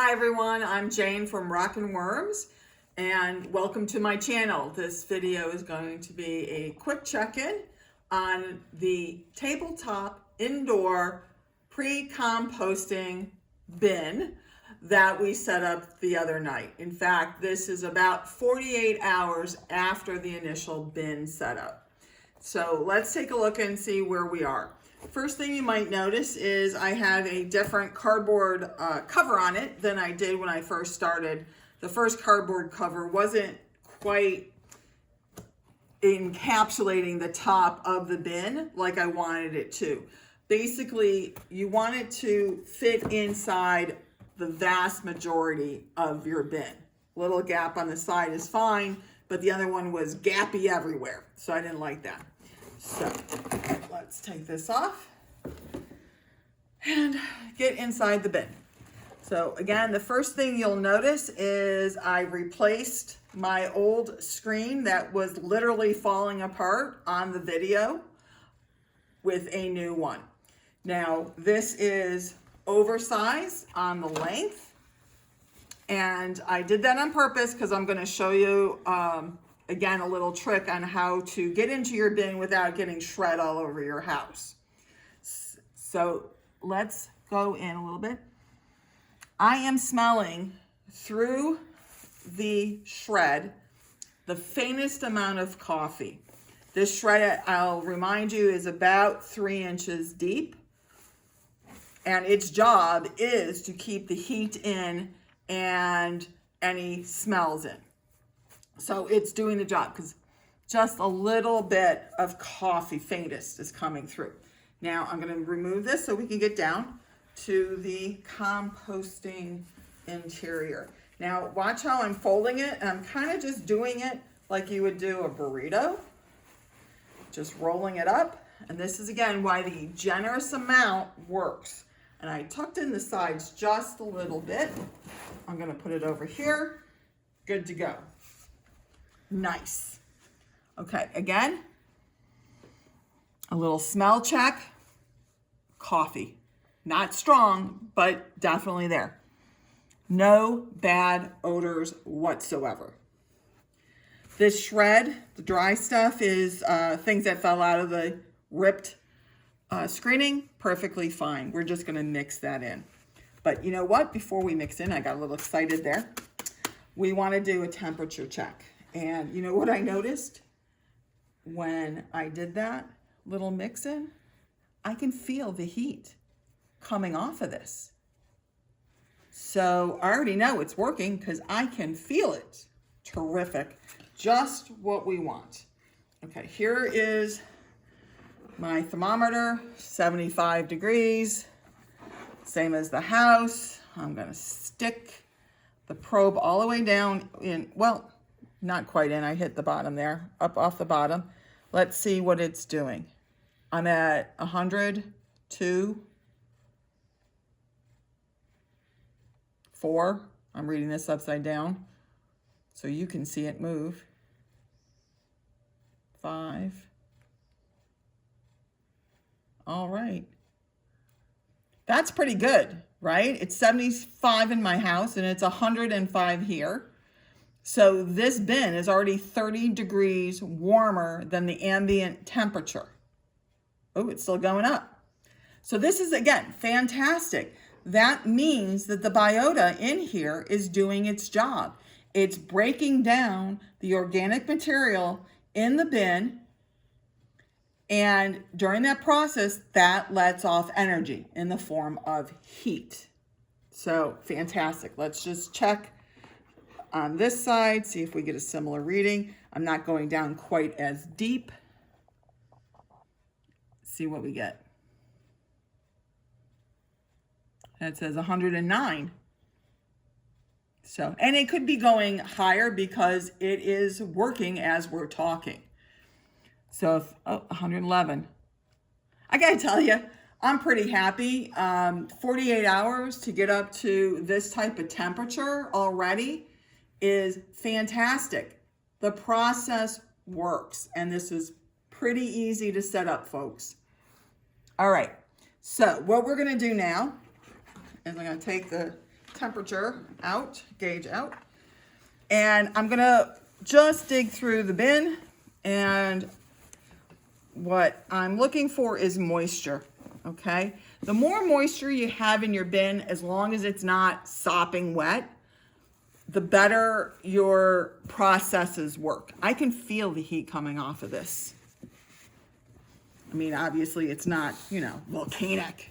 Hi everyone, I'm Jane from Rockin' Worms and welcome to my channel. This video is going to be a quick check-in on the tabletop indoor pre-composting bin that we set up the other night. In fact, this is about 48 hours after the initial bin setup. So let's take a look and see where we are. First thing you might notice is I have a different cardboard cover on it than I did when I first started. The first cardboard cover wasn't quite encapsulating the top of the bin like I wanted it to. Basically, you want it to fit inside the vast majority of your bin. Little gap on the side is fine, but the other one was gappy everywhere, so I didn't like that. So let's take this off and get inside the bin. So again, the first thing you'll notice is I replaced my old screen that was literally falling apart on the video with a new one. Now this is oversized on the length, and I did that on purpose because I'm going to show you again, a little trick on how to get into your bin without getting shred all over your house. So let's go in a little bit. I am smelling through the shred the faintest amount of coffee. This shred, I'll remind you, is about 3 inches deep. And its job is to keep the heat in and any smells in. So it's doing the job because just a little bit of coffee faintest is coming through. Now I'm going to remove this so we can get down to the composting interior. Now watch how I'm folding it, and I'm kind of just doing it like you would do a burrito. Just rolling it up. And this is again why the generous amount works. And I tucked in the sides just a little bit. I'm going to put it over here. Good to go. Nice. Okay, again, a little smell check. Coffee. Not strong, but definitely there. No bad odors whatsoever. This shred, the dry stuff, is things that fell out of the ripped screening. Perfectly fine. We're just going to mix that in. But you know what? Before we mix in, I got a little excited there. We want to do a temperature check. And you know what I noticed when I did that little mix in? I can feel the heat coming off of this. So I already know it's working because I can feel it. Terrific. Just what we want. Okay, here is my thermometer, 75 degrees. Same as the house. I'm going to stick the probe all the way down in, well, not quite in, I hit the bottom there, up off the bottom. Let's see what it's doing. I'm at 102, 4. I'm reading this upside down so you can see it move. 5. All right. That's pretty good, right? It's 75 in my house and it's 105 here. So this bin is already 30 degrees warmer than the ambient temperature. Oh, it's still going up. So this is, again, fantastic. That means that the biota in here is doing its job. It's breaking down the organic material in the bin, and during that process, that lets off energy in the form of heat. So fantastic. Let's just check on this side, see if we get a similar reading. I'm not going down quite as deep. See what we get. That says 109. So, and it could be going higher because it is working as we're talking. So, 111. I gotta tell you, I'm pretty happy. 48 hours to get up to this type of temperature already is fantastic. The process works, and this is pretty easy to set up, folks. All right, so what we're gonna do now is I'm gonna take the temperature out, gauge out. And I'm gonna just dig through the bin, and what I'm looking for is moisture, okay? The more moisture you have in your bin, as long as it's not sopping wet, the better your processes work. I can feel the heat coming off of this. I mean, obviously it's not, you know, volcanic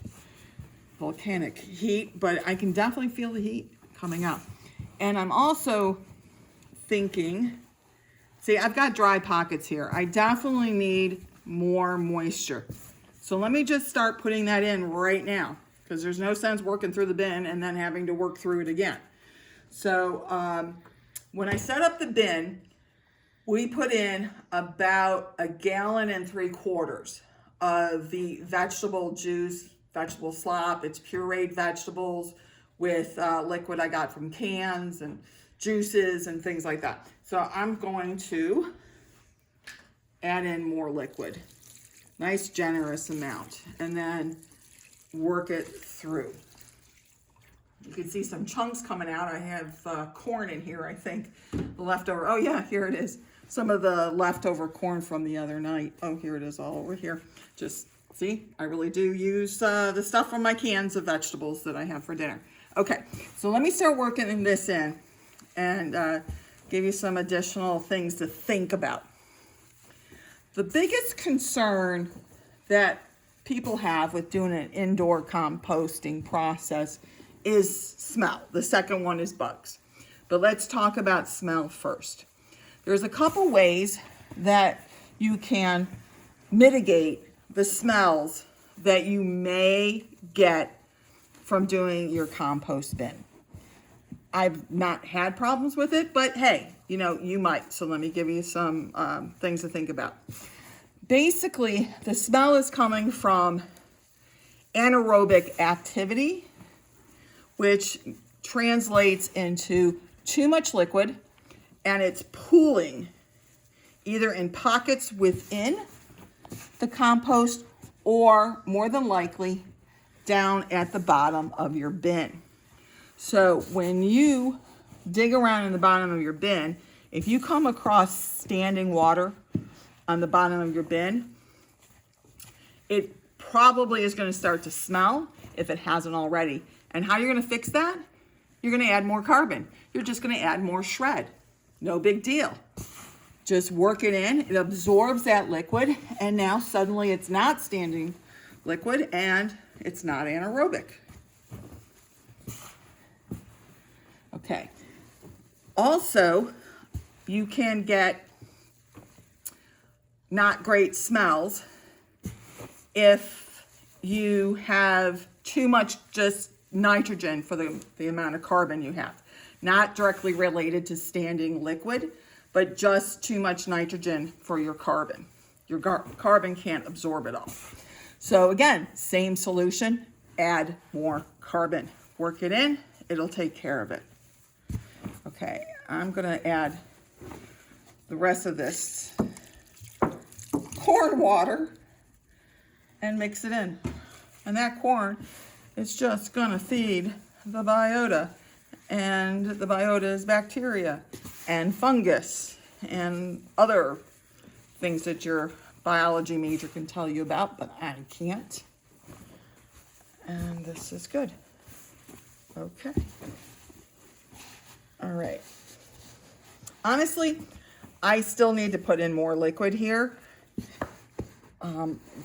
heat, but I can definitely feel the heat coming up. And I'm also thinking, see, I've got dry pockets here. I definitely need more moisture. So let me just start putting that in right now, because there's no sense working through the bin and then having to work through it again. So when I set up the bin, we put in about 1.75 gallons of the vegetable juice, vegetable slop. It's pureed vegetables with liquid I got from cans and juices and things like that. So I'm going to add in more liquid, nice generous amount, and then work it through. You can see some chunks coming out. I have corn in here, I think, the leftover. Oh yeah, here it is. Some of the leftover corn from the other night. Oh, here it is all over here. Just see, I really do use the stuff from my cans of vegetables that I have for dinner. Okay, so let me start working this in and give you some additional things to think about. The biggest concern that people have with doing an indoor composting process is smell. The second one is bugs. But let's talk about smell first. There's a couple ways that you can mitigate the smells that you may get from doing your compost bin. I've not had problems with it, but hey, you know, you might. So let me give you some things to think about. Basically, the smell is coming from anaerobic activity, which translates into too much liquid, and it's pooling either in pockets within the compost or more than likely down at the bottom of your bin. So when you dig around in the bottom of your bin, if you come across standing water on the bottom of your bin, it probably is going to start to smell if it hasn't already. And how you're going to fix that? You're going to add more carbon. You're just going to add more shred. No big deal. Just work it in. It absorbs that liquid, and now suddenly it's not standing liquid and it's not anaerobic. Okay. Also, you can get not great smells if you have too much just nitrogen for the amount of carbon you have. Not directly related to standing liquid, but just too much nitrogen for your carbon. Your carbon can't absorb it all. So again, same solution, add more carbon. Work it in, it'll take care of it. Okay, I'm gonna add the rest of this corn water and mix it in. And that corn is just gonna feed the biota. And the biota is bacteria and fungus and other things that your biology major can tell you about, but I can't. And this is good. Okay. All right. Honestly, I still need to put in more liquid here.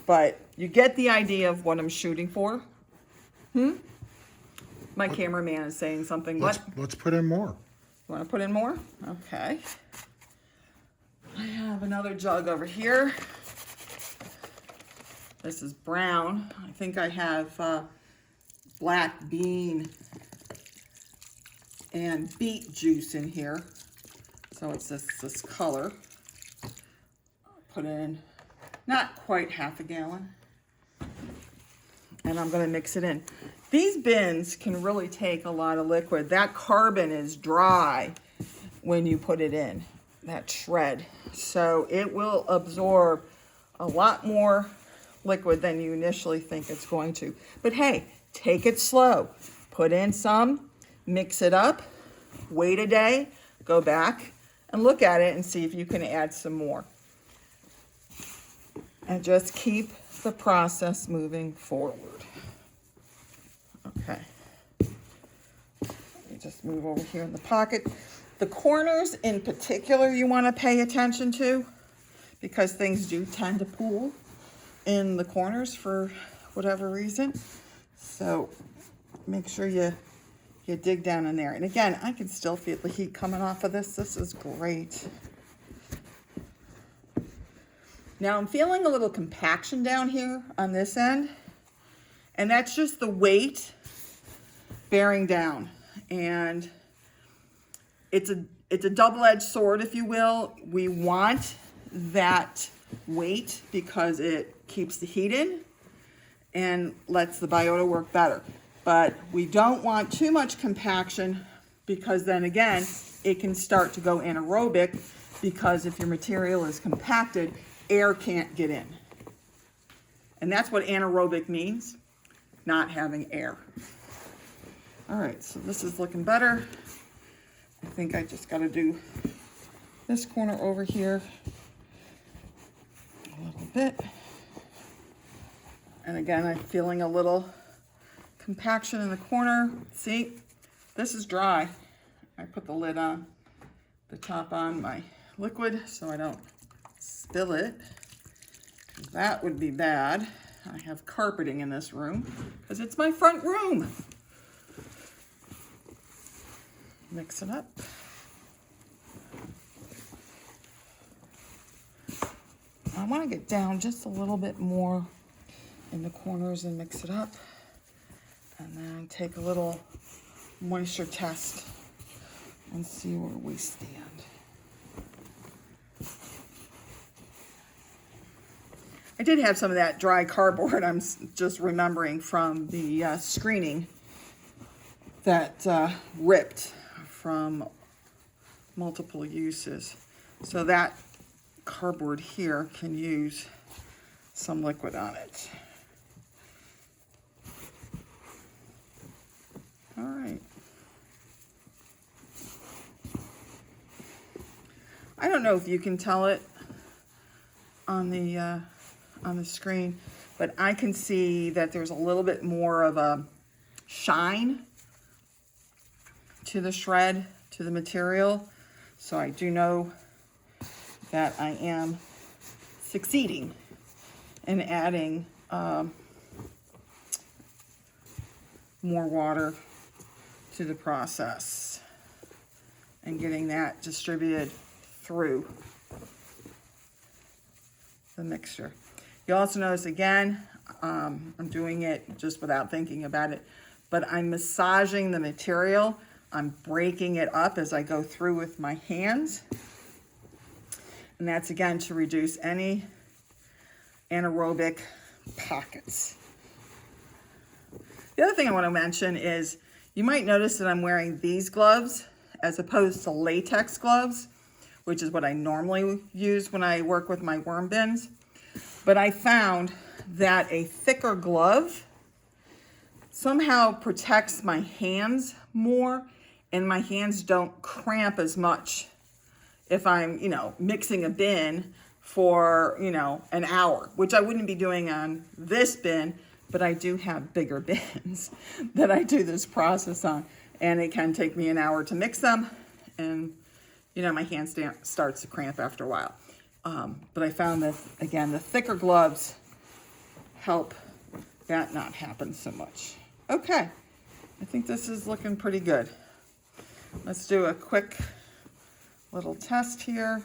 But you get the idea of what I'm shooting for. My cameraman is saying something. Let's put in more. You want to put in more? Okay. I have another jug over here. This is brown. I think I have black bean and beet juice in here. So it's this color. Put in not quite half a gallon. And I'm going to mix it in. These bins can really take a lot of liquid. That carbon is dry when you put it in, that shred. So it will absorb a lot more liquid than you initially think it's going to. But hey, take it slow. Put in some mix it up, wait a day, go back and look at it and see if you can add some more. And just keep the process moving forward. Okay. Let me just move over here in the pocket. The corners in particular you want to pay attention to because things do tend to pool in the corners for whatever reason. So make sure you dig down in there. And again, I can still feel the heat coming off of this. This is great. Now I'm feeling a little compaction down here on this end, and that's just the weight bearing down. And it's a double-edged sword, if you will. We want that weight because it keeps the heat in and lets the biota work better. But we don't want too much compaction because then again, it can start to go anaerobic because if your material is compacted, air can't get in. And that's what anaerobic means, not having air. All right, so this is looking better. I think I just gotta do this corner over here a little bit. And again, I'm feeling a little compaction in the corner. See, this is dry. I put the lid on, the top on my liquid so I don't spill it. That would be bad. I have carpeting in this room because it's my front room. Mix it up. I want to get down just a little bit more in the corners and mix it up. And then take a little moisture test and see where we stand. I did have some of that dry cardboard, I'm just remembering from the screening that ripped from multiple uses. So that cardboard here can use some liquid on it. All right. I don't know if you can tell it on the screen, but I can see that there's a little bit more of a shine to the shred, to the material. So I do know that I am succeeding in adding more water to the process and getting that distributed through the mixture. You also notice again, I'm doing it just without thinking about it, but I'm massaging the material. I'm breaking it up as I go through with my hands. And that's again to reduce any anaerobic pockets. The other thing I want to mention is you might notice that I'm wearing these gloves as opposed to latex gloves, which is what I normally use when I work with my worm bins. But I found that a thicker glove somehow protects my hands more, and my hands don't cramp as much if I'm, mixing a bin for, an hour, which I wouldn't be doing on this bin, but I do have bigger bins that I do this process on, and it can take me an hour to mix them, and, my hand starts to cramp after a while. But I found that, again, the thicker gloves help that not happen so much. Okay, I think this is looking pretty good. Let's do a quick little test here.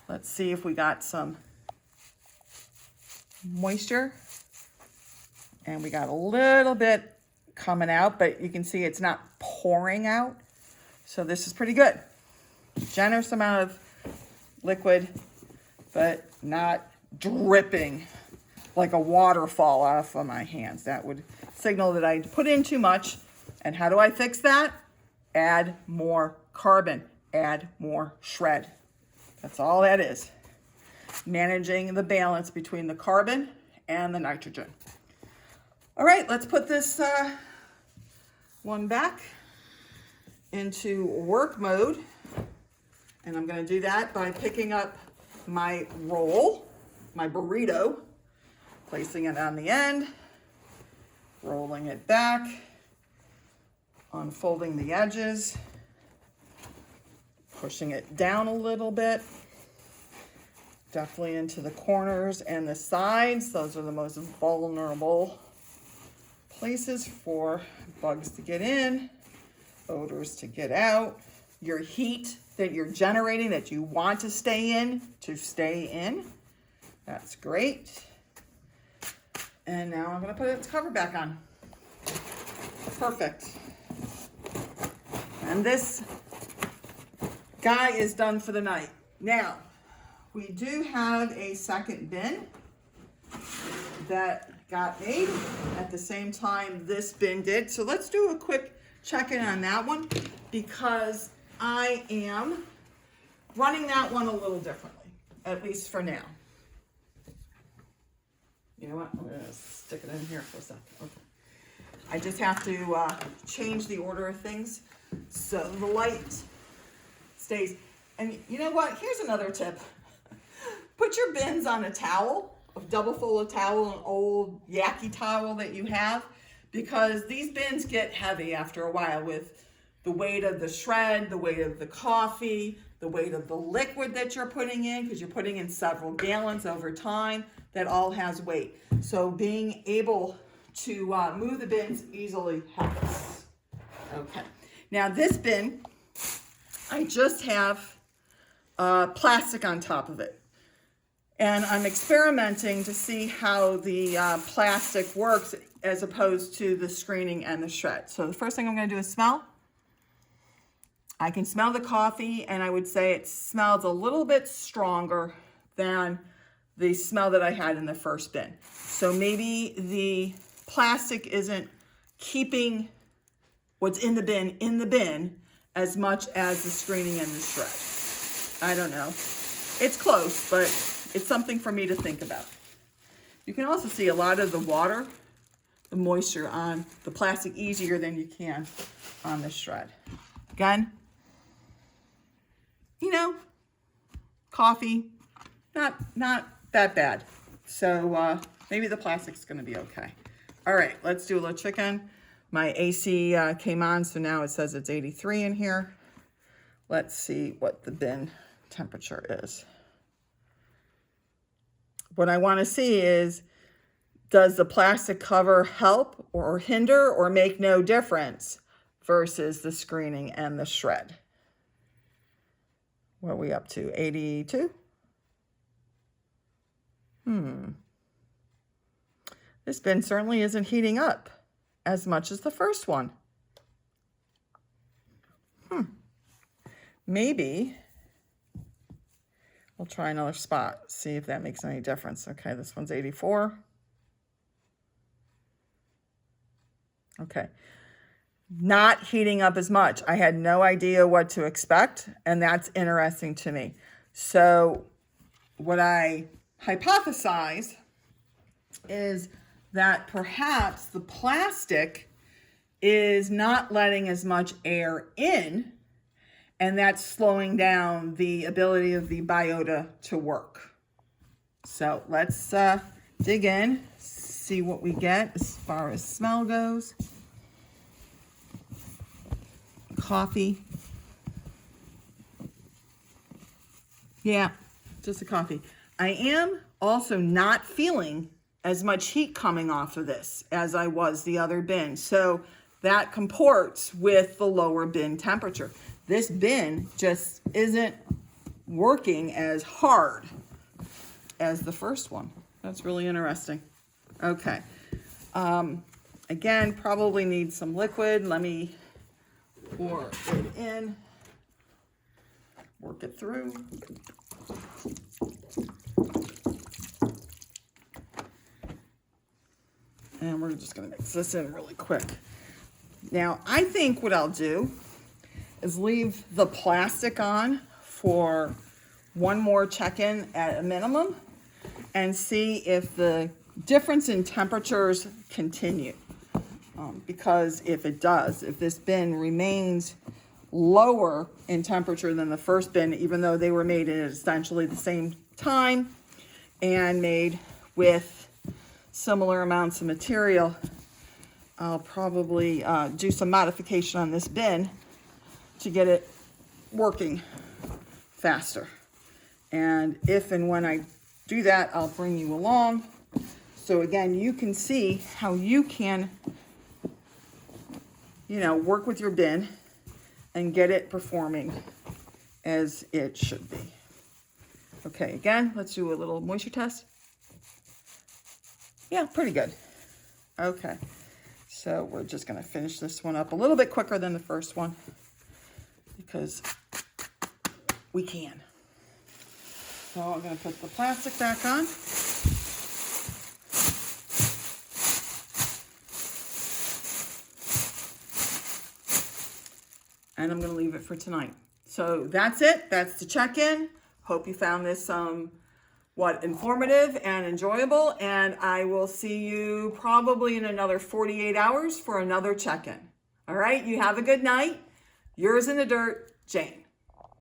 Let's see if we got some moisture. And we got a little bit coming out, but you can see it's not pouring out. So this is pretty good. Generous amount of liquid, but not dripping like a waterfall off of my hands. That would signal that I put in too much. And how do I fix that? Add more carbon, add more shred. That's all that is. Managing the balance between the carbon and the nitrogen. All right, let's put this one back into work mode. And I'm going to do that by picking up my roll, my burrito, placing it on the end, rolling it back, unfolding the edges, pushing it down a little bit, definitely into the corners and the sides. Those are the most vulnerable places for bugs to get in, odors to get out, your heat that you're generating that you want to stay in, That's great. And now I'm going to put its cover back on. Perfect. And this guy is done for the night. Now, we do have a second bin that got made at the same time this bin did. So let's do a quick check-in on that one, because I am running that one a little differently, at least for now. You know what? I'm going to stick it in here for a second. Okay. I just have to change the order of things so the light stays. And you know what? Here's another tip. Put your bins on a towel, a double folded towel, an old yucky towel that you have, because these bins get heavy after a while with the weight of the shred, the weight of the coffee, the weight of the liquid that you're putting in, because you're putting in several gallons over time. That all has weight. So being able to move the bins easily helps. Okay. Now this bin, I just have plastic on top of it. And I'm experimenting to see how the plastic works as opposed to the screening and the shred. So the first thing I'm going to do is smell. I can smell the coffee, and I would say it smells a little bit stronger than the smell that I had in the first bin. So maybe the plastic isn't keeping what's in the bin as much as the screening and the shred. I don't know. It's close, but it's something for me to think about. You can also see a lot of the water, the moisture on the plastic easier than you can on the shred. Again, you know, coffee, not that bad. So maybe the plastic's gonna be okay. All right, let's do a little chicken. My AC came on, so now it says it's 83 in here. Let's see what the bin temperature is. What I wanna see is, does the plastic cover help or hinder or make no difference versus the screening and the shred? What are we up to, 82? This bin certainly isn't heating up as much as the first one. Maybe we'll try another spot, see if that makes any difference. Okay, this one's 84. Okay, not heating up as much. I had no idea what to expect, and that's interesting to me. So what I hypothesize is that perhaps the plastic is not letting as much air in, and that's slowing down the ability of the biota to work. So let's dig in, see what we get as far as smell goes. Coffee. Yeah, just a coffee. I am also not feeling as much heat coming off of this as I was the other bin. So that comports with the lower bin temperature. This bin just isn't working as hard as the first one. That's really interesting. Okay. Again, probably need some liquid. Let me pour it in, work it through. And we're just gonna mix this in really quick. Now, I think what I'll do is leave the plastic on for one more check-in at a minimum and see if the difference in temperatures continue. because if this bin remains lower in temperature than the first bin, even though they were made at essentially the same time and made with similar amounts of material, I'll probably do some modification on this bin to get it working faster. And if and when I do that, I'll bring you along. So again, you can see how you can, work with your bin and get it performing as it should be. Okay, again, let's do a little moisture test. Yeah, pretty good. Okay, so we're just gonna finish this one up a little bit quicker than the first one because we can. So I'm gonna put the plastic back on. And I'm going to leave it for tonight. So that's it. That's the check-in. Hope you found this informative and enjoyable. And I will see you probably in another 48 hours for another check-in. All right. You have a good night. Yours in the dirt, Jayne.